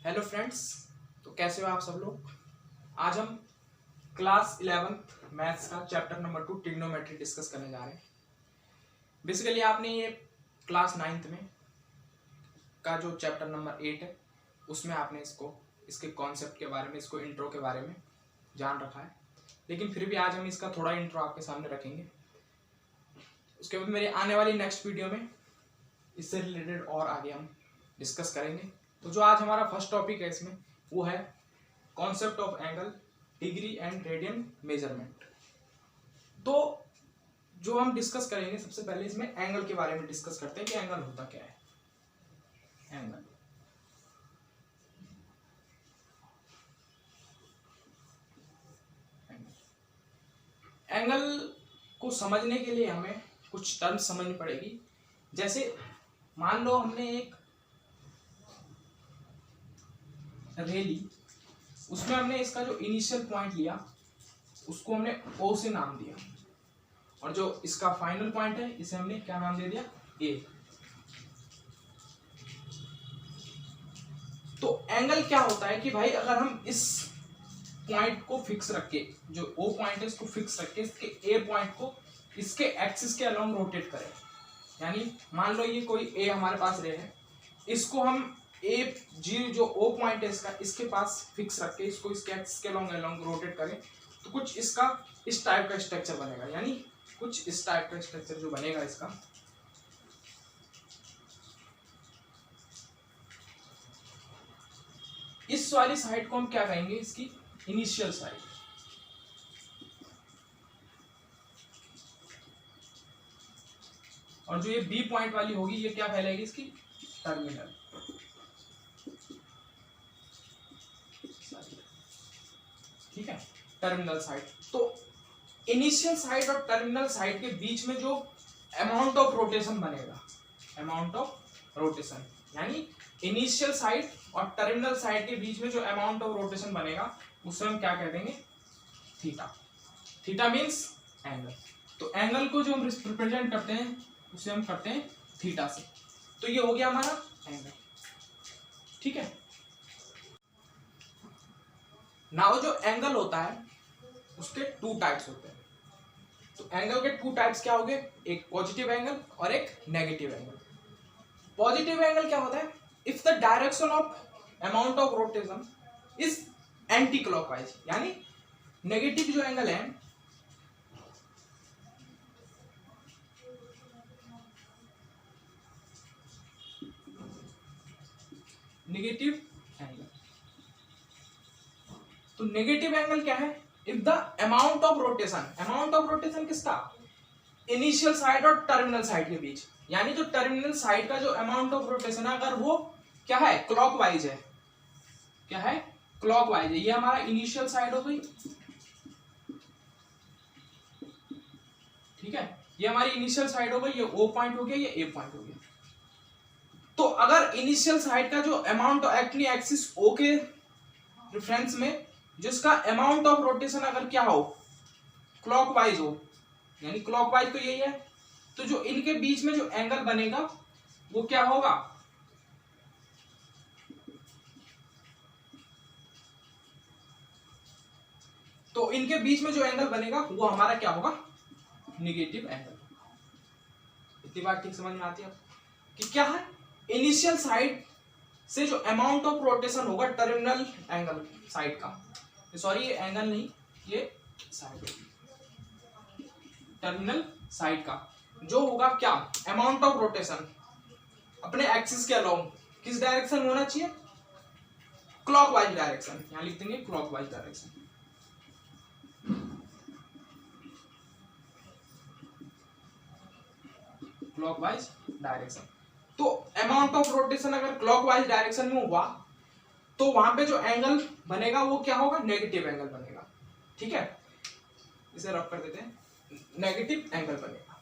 Hello friends. तो कैसे हो आप सब लोग। आज हम क्लास 11th मैथ्स का चैप्टर नंबर 2 ट्रिग्नोमेट्री डिस्कस करने जा रहे हैं। बेसिकली आपने ये क्लास 9th में का जो चैप्टर नंबर 8 है उसमें आपने इसके कॉन्सेप्ट के बारे में, इसको इंट्रो के बारे में जान रखा है, लेकिन फिर भी आज हम इसका थोड़ा इंट्रो आपके सामने रखेंगे। उसके बाद मेरी आने वाली नेक्स्ट वीडियो में इससे रिलेटेड और आगे हम डिस्कस करेंगे। तो जो आज हमारा फर्स्ट टॉपिक है इसमें वो है concept of angle, degree and radian measurement. तो जो हम डिस्कस करेंगे, सबसे पहले इसमें एंगल के बारे में डिस्कस करते हैं कि एंगल होता क्या है। एंगल को समझने के लिए हमें कुछ टर्म्स समझनी पड़ेगी। जैसे मान लो हमने एक रे ली, उसमें हमने इसका जो इनिशियल पॉइंट लिया उसको हमने O से नाम दिया, और जो इसका फाइनल पॉइंट है इसे हमने क्या नाम दे दिया, A। तो एंगल क्या होता है कि भाई अगर हम इस पॉइंट को फिक्स रख के, जो O पॉइंट है इसको फिक्स रख के इसके A पॉइंट को इसके एक्सिस के अलोंग रोटेट करें, यानी मान लो ये कोई A हमारे पास रे है, इसको हम A जी जो O पॉइंट है इसका, इसके पास फिक्स रख के इसको इसके एक्सिस के अलोंग रोटेट करें, तो कुछ इसका इस टाइप का स्ट्रक्चर बनेगा। यानी कुछ इस टाइप का स्ट्रक्चर जो बनेगा इसका, इस वाली साइड को हम क्या कहेंगे, इसकी इनिशियल साइड। और जो ये B पॉइंट वाली होगी ये क्या कहलाएगी, इसकी टर्मिनल। ठीक है, टर्मिनल साइड। तो इनिशियल साइड और टर्मिनल साइड के बीच में जो अमाउंट ऑफ रोटेशन बनेगा, अमाउंट ऑफ रोटेशन, यानी इनिशियल साइड और टर्मिनल साइड के बीच में जो अमाउंट ऑफ रोटेशन बनेगा उसे हम क्या कह देंगे, थीटा। Theta means angle. तो एंगल को जो हम रिप्रेजेंट करते हैं उसे हम करते हैं थीटा से। तो ये हो गया हमारा एंगल। ठीक है, नाउ जो एंगल होता है उसके टू टाइप्स होते हैं। तो एंगल के टू टाइप्स क्या हो गए, एक पॉजिटिव एंगल और एक नेगेटिव एंगल। पॉजिटिव एंगल क्या होता है, if the direction of amount of rotation is anti clockwise. यानी नेगेटिव जो एंगल है, नेगेटिव एंगल, तो नेगेटिव एंगल क्या है, if the amount of rotation, amount of rotation किसका, इनिशियल साइड और टर्मिनल साइड के बीच, यानी जो टर्मिनल साइड का जो अमाउंट ऑफ रोटेशन है अगर वो क्या है, क्लॉकवाइज है, क्या है, क्लॉकवाइज है। ये हमारा इनिशियल साइड हो गई, ठीक है, ये हमारी इनिशियल साइड हो गई, ये O पॉइंट हो गया, ये A पॉइंट हो गया। तो अगर इनिशियल साइड का जो अमाउंट एक्चुअली एक्सिस O के रेफरेंस में जिसका अमाउंट ऑफ रोटेशन अगर क्या हो, क्लॉकवाइज हो, यानी क्लॉकवाइज तो यही है, तो जो इनके बीच में जो एंगल बनेगा वो क्या होगा, तो इनके बीच में जो एंगल बनेगा वो हमारा क्या होगा, नेगेटिव एंगल। इतनी बात ठीक समझ में आती है कि क्या है, इनिशियल साइड से जो अमाउंट ऑफ रोटेशन होगा टर्मिनल एंगल साइड का, सॉरी ये एंगल नहीं, ये साइड, टर्मिनल साइड का जो होगा क्या, अमाउंट ऑफ रोटेशन अपने एक्सिस के अलोंग किस डायरेक्शन में होना चाहिए, क्लॉकवाइज डायरेक्शन। यहां लिख देंगे क्लॉकवाइज डायरेक्शन। Clockwise direction. तो अमाउंट ऑफ रोटेशन अगर क्लॉकवाइज डायरेक्शन में हुआ तो वहां पे जो एंगल बनेगा वो क्या होगा, नेगेटिव एंगल बनेगा। ठीक है, इसे रफ कर देते हैं, नेगेटिव एंगल बनेगा।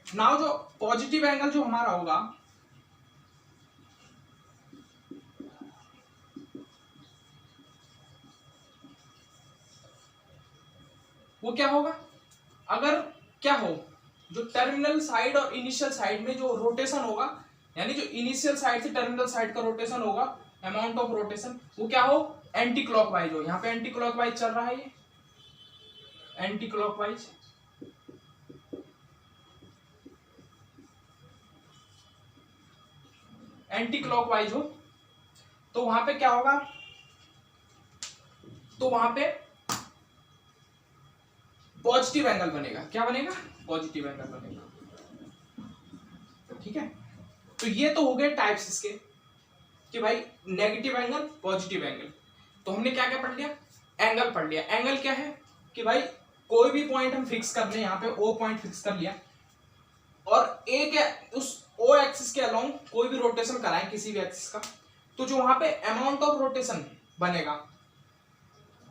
नाउ जो पॉजिटिव एंगल जो हमारा होगा वो क्या होगा, अगर क्या हो, जो टर्मिनल साइड और इनिशियल साइड में जो रोटेशन होगा यानी जो इनिशियल साइड से टर्मिनल साइड का रोटेशन होगा, अमाउंट ऑफ रोटेशन, वो क्या हो, एंटी क्लॉकवाइज हो। यहाँ पे एंटी क्लॉकवाइज चल रहा है, ये एंटी क्लॉकवाइज, एंटी क्लॉकवाइज हो, तो वहां पे क्या होगा, तो वहां पे पॉजिटिव एंगल बनेगा। क्या बनेगा, पॉजिटिव एंगल बनेगा। ठीक है, तो ये तो हो गए टाइप्स इसके कि भाई नेगेटिव एंगल, पॉजिटिव एंगल। तो हमने क्या क्या पढ़ लिया, एंगल पढ़ लिया। एंगल क्या है कि भाई कोई भी पॉइंट हम फिक्स कर लें, यहाँ पे ओ पॉइंट फिक्स कर लिया और ए के उस ओ एक्सिस के अलोंग कोई भी रोटेशन कराएं किसी भी एक्सिस का, तो जो वहां पे अमाउंट ऑफ रोटेशन बनेगा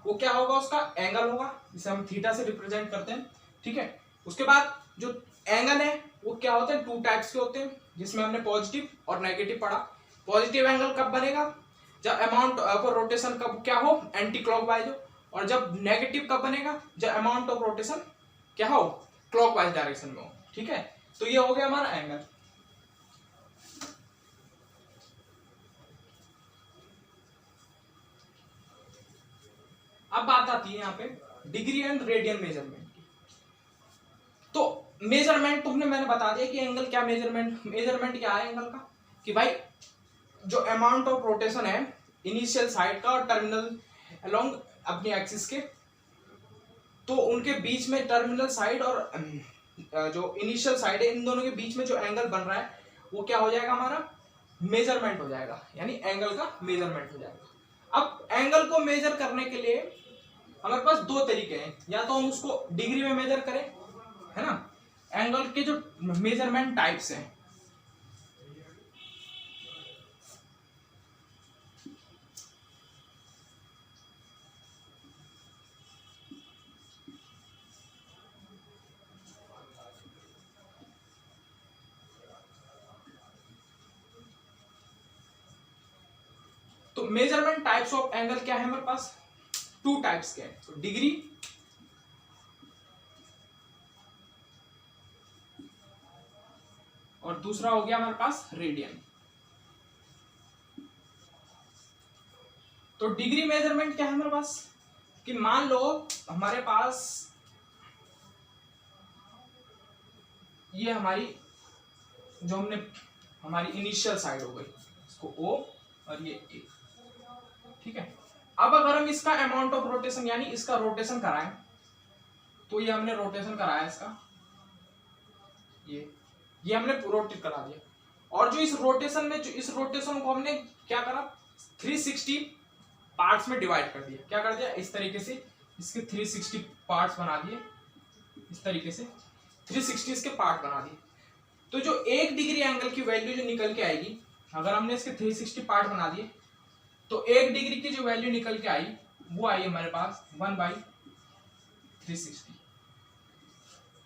वो क्या होगा, उसका एंगल होगा, जिसे हम थीटा से रिप्रेजेंट करते हैं। ठीक है, उसके बाद जो एंगल है वो क्या होते हैं, टू टाइप्स के होते हैं, जिसमें हमने पॉजिटिव और नेगेटिव पढ़ा। पॉजिटिव एंगल कब बनेगा, जब अमाउंट ऑफ रोटेशन कब क्या हो, एंटी क्लॉकवाइज हो, और जब नेगेटिव कब बनेगा, जब अमाउंट ऑफ रोटेशन क्या हो, क्लॉकवाइज डायरेक्शन में हो। ठीक है, तो ये हो गया हमारा एंगल। अब बात आती है यहाँ पे डिग्री एंड रेडियन मेजरमेंट की। तो मेजरमेंट तुमने मैंने बता दिया कि एंगल क्या, मेजरमेंट क्या है एंगल का, कि भाई जो अमाउंट ऑफ रोटेशन है इनिशियल साइड का और टर्मिनल अलोंग अपनी एक्सिस के, तो उनके बीच में टर्मिनल साइड और जो इनिशियल साइड है, इन दोनों के बीच में जो एंगल बन रहा है वो क्या हो जाएगा, हमारा मेजरमेंट हो जाएगा, यानी एंगल का मेजरमेंट हो जाएगा। अब एंगल को मेजर करने के लिए हमारे पास दो तरीके हैं, या तो हम उसको डिग्री में मेजर करें, है ना। एंगल के जो मेजरमेंट टाइप्स हैं, तो मेजरमेंट टाइप्स ऑफ एंगल क्या है हमारे पास, टू टाइप्स के हैं, तो डिग्री और दूसरा हो गया हमारे पास रेडियन। तो डिग्री मेजरमेंट क्या है हमारे पास, कि मान लो हमारे पास ये हमारी जो हमने हमारी इनिशियल साइड हो गई, इसको ओ और ये ए। ठीक है, अब अगर हम इसका अमाउंट ऑफ रोटेशन यानी इसका रोटेशन कराएं, तो ये हमने रोटेशन कराया इसका, ये हमने रोटेट करा दिया, और जो इस रोटेशन में, जो इस रोटेशन को हमने क्या करा, 360 पार्ट्स में डिवाइड कर दिया। क्या कर दिया, इस तरीके से इसके 360 पार्ट्स बना दिए, इस तरीके से 360 इसके पार्ट बना दिए। तो जो 1 डिग्री एंगल की वैल्यू जो निकल के आएगी, अगर हमने इसके 360 पार्ट बना दिए, तो 1 डिग्री की जो वैल्यू निकल के आई वो आई हमारे पास 1/360,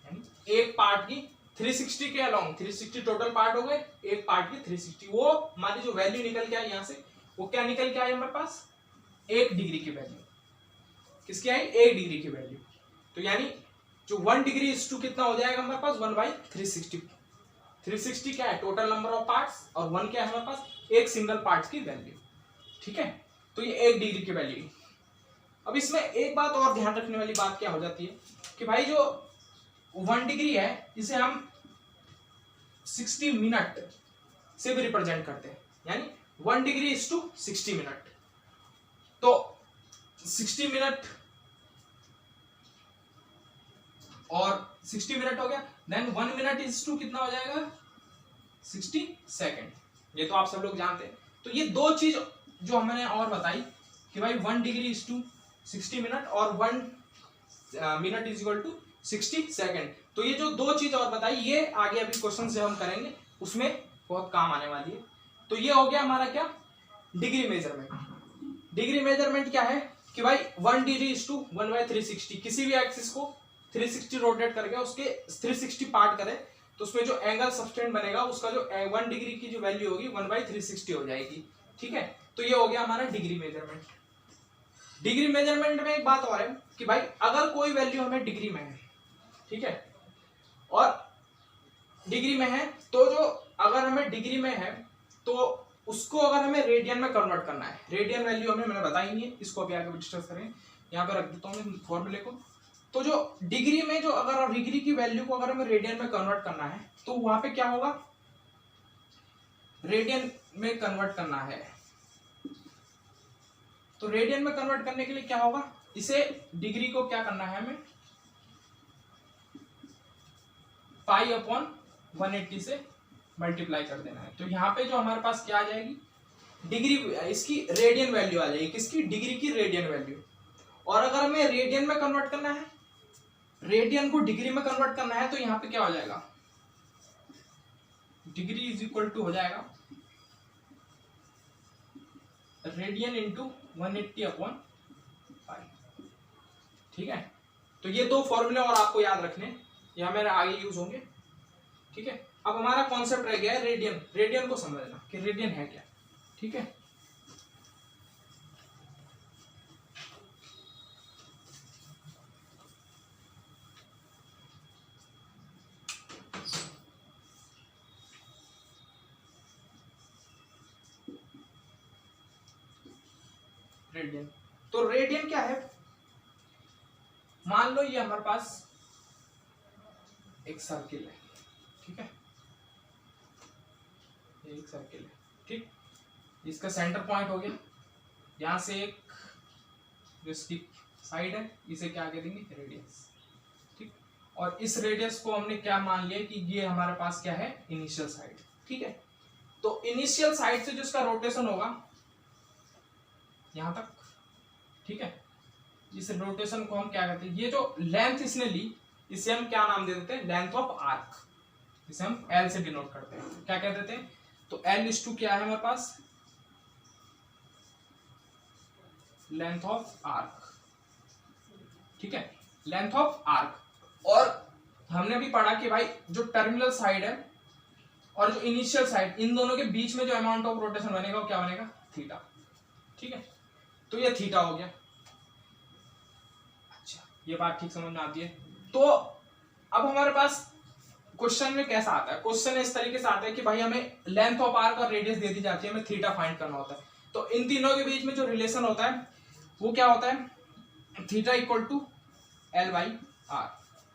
यानी एक पार्ट की 360 के अलोंग 360 टोटल पार्ट हो गए, एक पार्ट की 360, वो हमारी जो वैल्यू निकल के आई यहाँ से, वो क्या निकल के आई हमारे पास, 1 डिग्री की वैल्यू। किसकी आई, 1 डिग्री की वैल्यू। तो यानी जो 1 डिग्री इज टू कितना हो जाएगा हमारे पास, 1/360। 360 क्या है, टोटल नंबर ऑफ पार्ट्स, और 1 क्या है हमारे पास, एक सिंगल पार्ट की वैल्यू। ठीक है, तो ये 1 डिग्री की वैल्यू। अब इसमें एक बात और ध्यान रखने वाली बात क्या हो जाती है, कि भाई जो 1 डिग्री है इसे हम 60 मिनट से भी रिप्रेजेंट करते हैं, यानी 1 डिग्री इज टू 60 मिनट। तो 60 मिनट और 60 मिनट हो गया, देन 1 मिनट इज टू कितना हो जाएगा, 60 सेकेंड। ये तो आप सब लोग जानते हैं। तो ये दो चीज जो हमने और बताई कि भाई 1 डिग्री इज टू 60 मिनट और 1 minute is equal to 60 second. तो ये जो दो चीज और बताई, ये आगे अभी क्वेश्चन से हम करेंगे, उसमें बहुत काम आने वाली है। तो ये हो गया हमारा क्या, डिग्री मेजरमेंट। डिग्री मेजरमेंट क्या है कि भाई 1 डिग्री इज टू 1/360, किसी भी एक्सिस को 360 रोटेट करके उसके 360 पार्ट करें, तो उसमें जो एंगल सबटेंड बनेगा उसका जो 1 डिग्री की जो वैल्यू होगी 1/360 हो जाएगी। ठीक है, तो ये हो गया हमारा डिग्री मेजरमेंट। डिग्री मेजरमेंट में एक बात और है कि भाई अगर कोई वैल्यू हमें डिग्री में है, ठीक है, और डिग्री में है, तो जो अगर हमें डिग्री में है तो उसको अगर हमें रेडियन में कन्वर्ट करना है, रेडियन वैल्यू हमें मैंने बताई नहीं है, इसको अभी आगे डिस्कस करें। यहाँ पे रख देता हूँ फॉर्मूले को। तो जो डिग्री में जो अगर डिग्री की वैल्यू को अगर हमें रेडियन में कन्वर्ट करना है तो वहां पे क्या होगा, रेडियन में कन्वर्ट करना है। तो रेडियन में कन्वर्ट करने के लिए क्या होगा, इसे डिग्री को क्या करना है, हमें पाई अपॉन 180 से मल्टीप्लाई कर देना है। तो यहाँ पे जो हमारे पास क्या आ जाएगी, डिग्री, इसकी रेडियन वैल्यू आ जाएगी, किसकी, डिग्री की रेडियन वैल्यू। और अगर हमें रेडियन में कन्वर्ट करना है, रेडियन को डिग्री में कन्वर्ट करना है, तो यहाँ पे क्या हो जाएगा, डिग्री इज इक्वल टू हो जाएगा रेडियन इंटू 180 अपॉन पाई। ठीक है, तो ये दो फॉर्मूले और आपको याद रखने, ये हमारे आगे यूज होंगे। ठीक है, अब हमारा कॉन्सेप्ट रह गया है रेडियन, रेडियन को समझना कि रेडियन है क्या। ठीक है, रेडियन, तो रेडियन क्या है, मान लो ये हमारे पास एक सर्किल है। ठीक है, ये एक सर्किल है। ठीक, इसका सेंटर पॉइंट हो गया, यहां से एक जो इसकी साइड है इसे क्या कह देंगे, रेडियस। ठीक, और इस रेडियस को हमने क्या मान लिया कि ये हमारे पास क्या है, इनिशियल साइड। ठीक है, तो इनिशियल साइड से जो इसका रोटेशन होगा यहां तक। ठीक है, इस रोटेशन को हम क्या कहते हैं, ये जो लेंथ इसने ली इसे हम क्या नाम दे देते हैं, लेंथ ऑफ आर्क, इसे हम एल से डिनोट करते हैं। क्या कह देते हैं, तो एल इज टू क्या है हमारे पास, लेंथ ऑफ आर्क। ठीक है, लेंथ ऑफ आर्क। और हमने भी पढ़ा कि भाई जो टर्मिनल साइड है और जो इनिशियल साइड, इन दोनों के बीच में जो अमाउंट ऑफ रोटेशन बनेगा वो क्या बनेगा, थीटा। ठीक है, तो ये थीटा हो गया। अच्छा, ये बात ठीक समझ में आती है। तो अब हमारे पास क्वेश्चन में कैसा आता है, क्वेश्चन इस तरीके से आता है कि भाई हमें लेंथ ऑफ आर्क और रेडियस दे दी जाती है, हमें थीटा फाइंड करना होता है। तो इन तीनों के बीच में जो रिलेशन होता है वो क्या होता है, theta equal to L by R.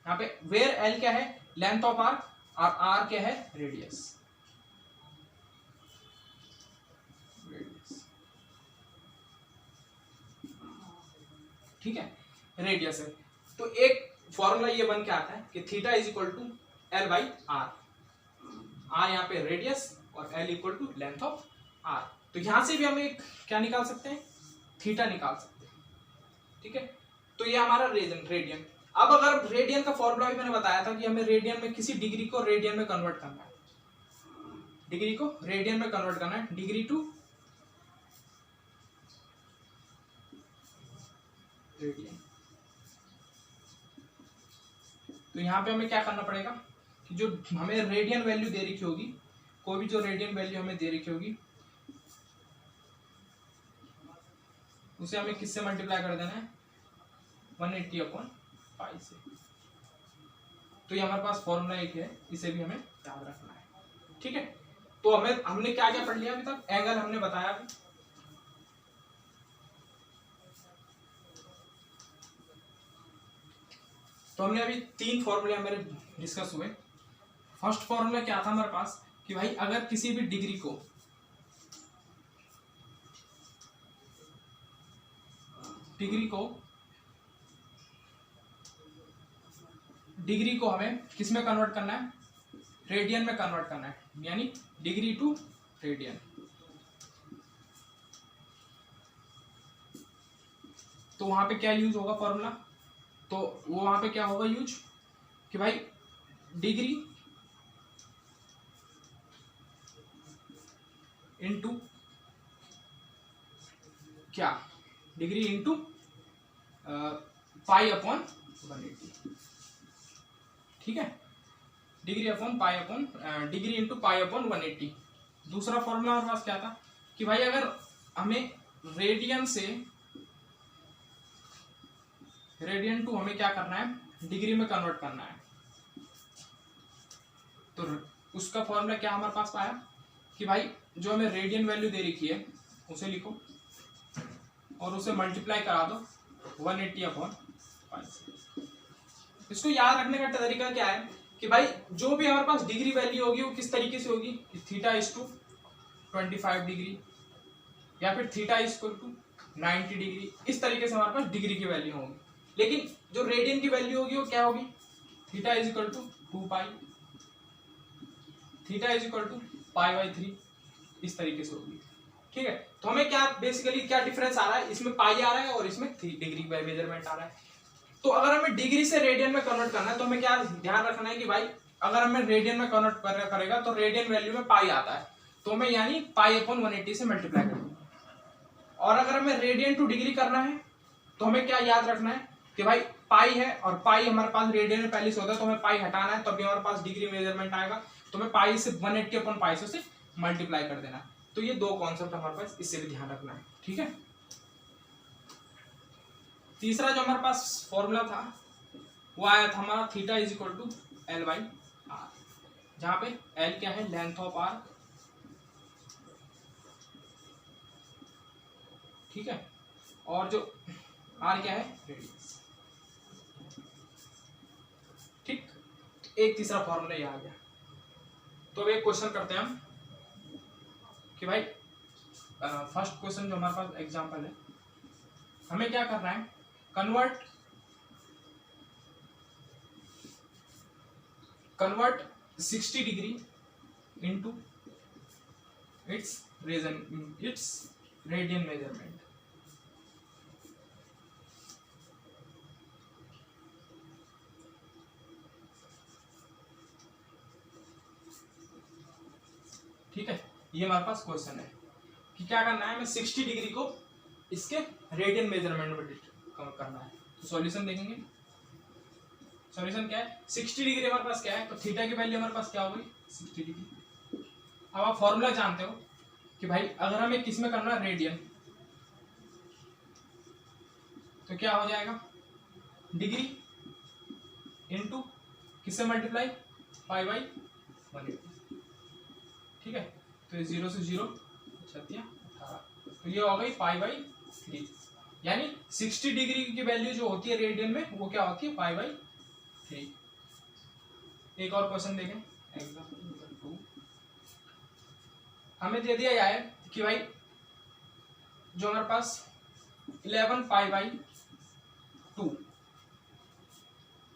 यहाँ पे वेयर एल क्या है, लेंथ ऑफ आर्क, और आर क्या है, रेडियस। ठीक है, रेडियस है। तो एक फॉर्मूला ये बन के आता है कि theta is equal to L by R, R यहाँ पे रेडियस और L equal to length of R. तो यहां से भी हम एक क्या निकाल सकते हैं, थीटा निकाल सकते हैं। ठीक है, तो ये हमारा रेडियन। अब अगर रेडियन का फॉर्मूला भी मैंने बताया था कि हमें रेडियन में किसी डिग्री को रेडियन में कन्वर्ट करना है, डिग्री को रेडियन में कन्वर्ट करना है, डिग्री टू रेडियन। तो यहां पे हमें क्या करना पड़ेगा कि जो हमें रेडियन वैल्यू दे रखी होगी, कोई भी जो रेडियन वैल्यू हमें दे रखी होगी उसे हमें किससे मल्टीप्लाई कर देना है, 180 अपॉन पाई से। तो ये हमारे पास फॉर्मूला एक है, इसे भी हमें याद रखना है। ठीक है, तो हमने क्या क्या पढ़ लिया अभी तक, एंगल हमने बताया अभी, तो हमने अभी तीन फॉर्मूले हमारे डिस्कस हुए। फर्स्ट फॉर्मूला क्या था हमारे पास कि भाई अगर किसी भी डिग्री को हमें किस में कन्वर्ट करना है, रेडियन में कन्वर्ट करना है, यानी डिग्री टू रेडियन। तो वहां पे क्या यूज होगा फॉर्मूला, तो वो वहां पे क्या होगा यूज कि भाई डिग्री इनटू क्या, डिग्री इनटू पाई अपॉन 180। ठीक है, degree upon pi upon degree into pi upon 180। दूसरा फॉर्मूला हमारे पास क्या था कि भाई अगर हमें रेडियन टू हमें क्या करना है, डिग्री में कन्वर्ट करना है, तो उसका फॉर्मूला क्या हमारे पास पाया कि भाई जो हमें रेडियन वैल्यू दे रखी है उसे लिखो और उसे मल्टीप्लाई करा दो 180/5। इसको याद रखने का तरीका क्या है कि भाई जो भी हमारे पास डिग्री वैल्यू होगी वो किस तरीके से होगी, थीटा इज टू 25 डिग्री या फिर थीटा इज टू 90 डिग्री, इस तरीके से हमारे पास डिग्री की वैल्यू होगी। लेकिन जो रेडियन की वैल्यू होगी वो क्या होगी, theta is equal to 2 pi, theta is equal to पाई/3, इस तरीके से होगी। ठीक है, तो हमें क्या बेसिकली क्या डिफरेंस आ रहा है, इसमें पाई आ रहा है और इसमें डिग्री बाय मेजरमेंट आ रहा है। तो अगर हमें डिग्री से रेडियन में कन्वर्ट करना है तो हमें क्या ध्यान रखना है कि भाई अगर हमें रेडियन में कन्वर्ट करेगा तो रेडियन वैल्यू में पाई आता है, तो हमें यानी पाई/180 से मल्टीप्लाई करना। और अगर हमें रेडियन टू डिग्री करना है तो हमें क्या याद रखना है कि भाई पाई है और पाई हमारे पास रेडियन में पहले से होता है, तो हमें पाई हटाना है, तभी हमारे पास डिग्री मेजरमेंट आएगा। तो हमें पाई से 180/500 से मल्टीप्लाई कर देना है। तो ये दो कॉन्सेप्ट हमारे पास, इससे भी ध्यान रखना है। ठीक है, तीसरा जो हमारे पास फॉर्मूला था वो आया था हमारा theta is equal to L/R, जहां पे L क्या है, लेंथ ऑफ आर्क। ठीक है, और जो R क्या है, रेडियस। ठीक, एक तीसरा फॉर्मूला ये आ गया। तो अब एक क्वेश्चन करते हैं हम कि भाई फर्स्ट क्वेश्चन जो हमारे पास एग्जांपल है, हमें क्या करना है, convert 60 degree into its radian measurement. ठीक है, ये हमारे पास क्वेश्चन है कि क्या करना है, हमें 60 डिग्री को इसके रेडियन मेजरमेंट में करना है। तो सॉल्यूशन देखेंगे, सॉल्यूशन क्या है, 60 डिग्री हमारे पास क्या है, तो थीटा की वैल्यू हमारे पास क्या होगी, 60 डिग्री। अब आप फॉर्मूला जानते हो कि भाई अगर हमें किस में करना है, रेडियन, तो क्या हो जाएगा, डिग्री इनटू किससे मल्टीप्लाई, पाई/180। ठीक है, तो ये 0 से 0 18, तो ये हो गई पाई/3, यानी 60 डिग्री की वैल्यू जो होती है रेडियन में वो क्या होती है, पाई/3। एक और क्वेश्चन देखें, एग्जांपल 2। हमें दे दिया है कि भाई जो हमारे पास 11 पाई/2,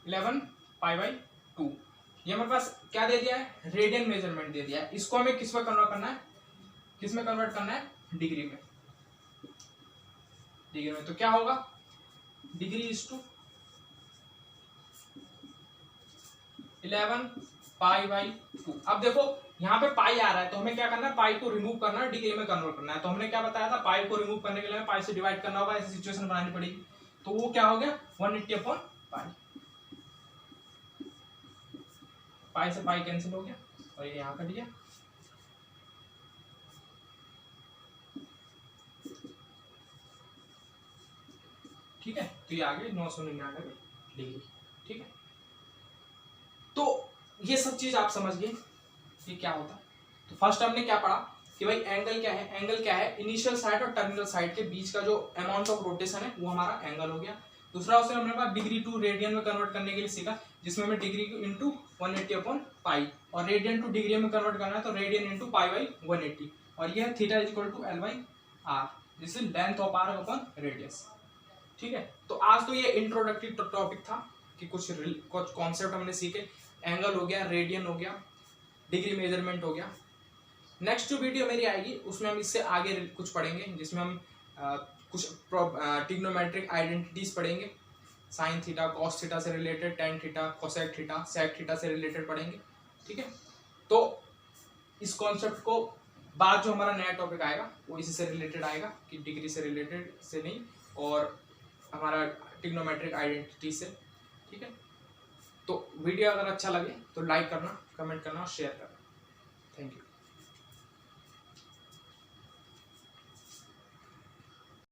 11 पाई/2, ये हमारे पास क्या दे दिया है, रेडियन मेजरमेंट दे दिया है। इसको हमें किस में कन्वर्ट करना है, किस में कन्वर्ट करना है, डिग्री में। डिग्री में तो क्या होगा, डिग्री इज टू 11 पाई/2। अब देखो यहाँ पे पाई आ रहा है तो हमें क्या करना है, पाई को रिमूव करना है, डिग्री में कन्वर्ट करना है। तो हमने क्या बताया था, पाई को रिमूव करने के लिए पाई से डिवाइड करना होगा, ऐसी सिचुएशन बनानी पड़ेगी। तो वो क्या हो गया, 180/पाई, पाई से पाई कैंसिल हो गया और ये यहाँ कट गया। ठीक है, तो ये आ गए 999 डिग्री। ठीक है, तो ये सब चीज आप समझ गए ये क्या होता है। तो फर्स्ट हमने क्या पढ़ा कि भाई एंगल क्या है, एंगल क्या है, इनिशियल साइड और टर्मिनल साइड के बीच का जो अमाउंट ऑफ रोटेशन है वो हमारा एंगल हो गया। दूसरा उससे हमने कहा डिग्री टू रेडियन में कन्वर्ट करने के लिए सीखा, जिसमें हमें डिग्री इंटू 180/पाई, और रेडियन टू डिग्री में कन्वर्ट करना है तो रेडियन इंटू पाई/180, और ये है theta is equal to L/R, जिससे length of arc upon radius. ठीक है, तो आज तो ये इंट्रोडक्टिव टॉपिक था कि कुछ कॉन्सेप्ट हमने सीखे, एंगल हो गया, रेडियन हो गया, डिग्री मेजरमेंट हो गया। नेक्स्ट जो वीडियो मेरी आएगी उसमें हम इससे आगे कुछ पढ़ेंगे, जिसमें हम कुछ ट्रिग्नोमेट्रिक आइडेंटिटीज पढ़ेंगे, साइन थीटा, कॉस थीटा से related, tan theta, cosec theta, sec theta से रिलेटेड पढ़ेंगे। ठीक है, तो इस कॉन्सेप्ट को बाद जो हमारा नया टॉपिक आएगा वो इसी से रिलेटेड आएगा, कि डिग्री से रिलेटेड से नहीं, और हमारा ट्रिग्नोमेट्रिक आइडेंटिटी से। ठीक है, तो वीडियो अगर अच्छा लगे तो लाइक करना, कमेंट करना और शेयर करना। Thank you.